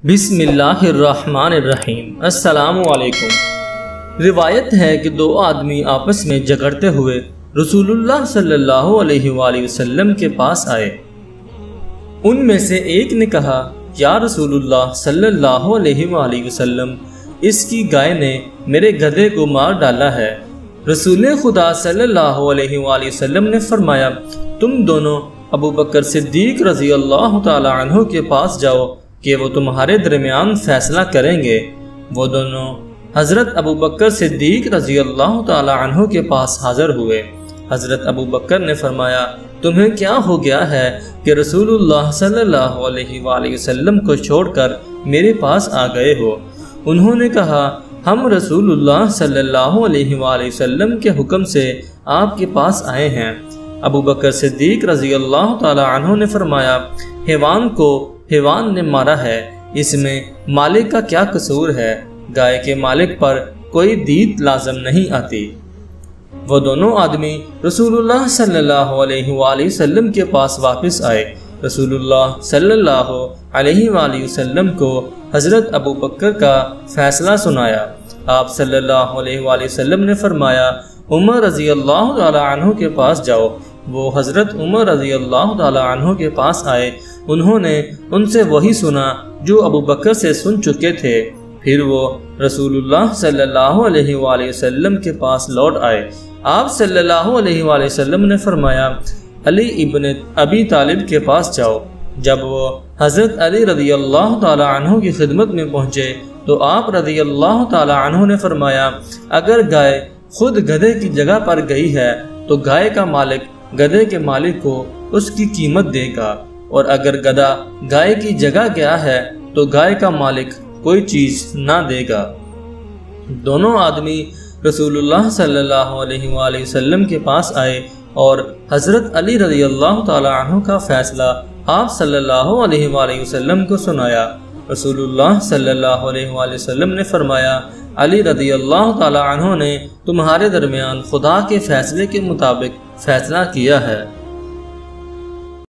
بسم اللہ الرحمن الرحیم۔ السلام علیکم۔ روایت ہے کہ دو آدمی آپس میں جھگڑتے ہوئے رسول اللہ صلی اللہ علیہ وآلہ وسلم کے پاس آئے۔ ان میں سے ایک نے کہا، یا رسول اللہ صلی اللہ علیہ وآلہ وسلم، اس کی گائے نے میرے گدھے کو مار ڈالا ہے۔ رسول خدا صلی اللہ علیہ وآلہ وسلم نے فرمایا، تم دونوں ابو بکر صدیق رضی اللہ تعالی عنہ کے پاس جاؤ کہ وہ تمہارے درمیان فیصلہ کریں گے۔ وہ دونوں حضرت ابو بکر صدیق رضی اللہ تعالی عنہ کے پاس حاضر ہوئے۔ حضرت ابو بکر نے فرمایا، تمہیں کیا ہو گیا ہے کہ رسول اللہ صلی اللہ علیہ وآلہ وسلم کو چھوڑ کر میرے پاس آ گئے ہو؟ انہوں نے کہا، ہم رسول اللہ صلی اللہ علیہ وآلہ وسلم کے حکم سے آپ کے پاس آئے ہیں۔ ابو بکر صدیق رضی اللہ تعالی عنہ نے فرمایا، حیوان کو حیوان نے مارا ہے، اس میں مالک کا کیا قصور ہے؟ گائے کے مالک پر کوئی دیت لازم نہیں آتی۔ وہ دونوں آدمی رسول اللہ صلی اللہ علیہ وآلہ وسلم کے پاس واپس آئے۔ رسول اللہ صلی اللہ علیہ وآلہ وسلم کو حضرت ابو بکر کا فیصلہ سنایا۔ آپ صلی اللہ علیہ وآلہ وسلم نے فرمایا، عمر رضی اللہ تعالی عنہ کے پاس جاؤ۔ وہ حضرت عمر رضی اللہ تعالی عنہ کے پاس آئے۔ انہوں نے ان سے وہی سنا جو ابو بکر سے سن چکے تھے۔ پھر وہ رسول اللہ صلی اللہ علیہ وآلہ وسلم کے پاس لوٹ آئے۔ آپ صلی اللہ علیہ وآلہ وسلم نے فرمایا، علی ابن ابی طالب کے پاس جاؤ۔ جب وہ حضرت علی رضی اللہ تعالی عنہ کی خدمت میں پہنچے تو آپ رضی اللہ تعالی عنہ نے فرمایا، اگر گائے خود گدھے کی جگہ پر گئی ہے تو گائے کا مالک گدھے کے مالک کو اس کی قیمت دے گا، اور اگر گدھا گائے کی جگہ گیا ہے تو گائے کا مالک کوئی چیز نہ دے گا۔ دونوں آدمی رسول اللہ صلی اللہ علیہ وآلہ وسلم کے پاس آئے اور حضرت علی رضی اللہ تعالی عنہ کا فیصلہ آپ صلی اللہ علیہ وآلہ وسلم کو سنایا۔ رسول اللہ صلی اللہ علیہ وآلہ وسلم نے فرمایا، علی رضی اللہ تعالی عنہ نے تمہارے درمیان خدا کے فیصلے کے مطابق فیصلہ کیا ہے۔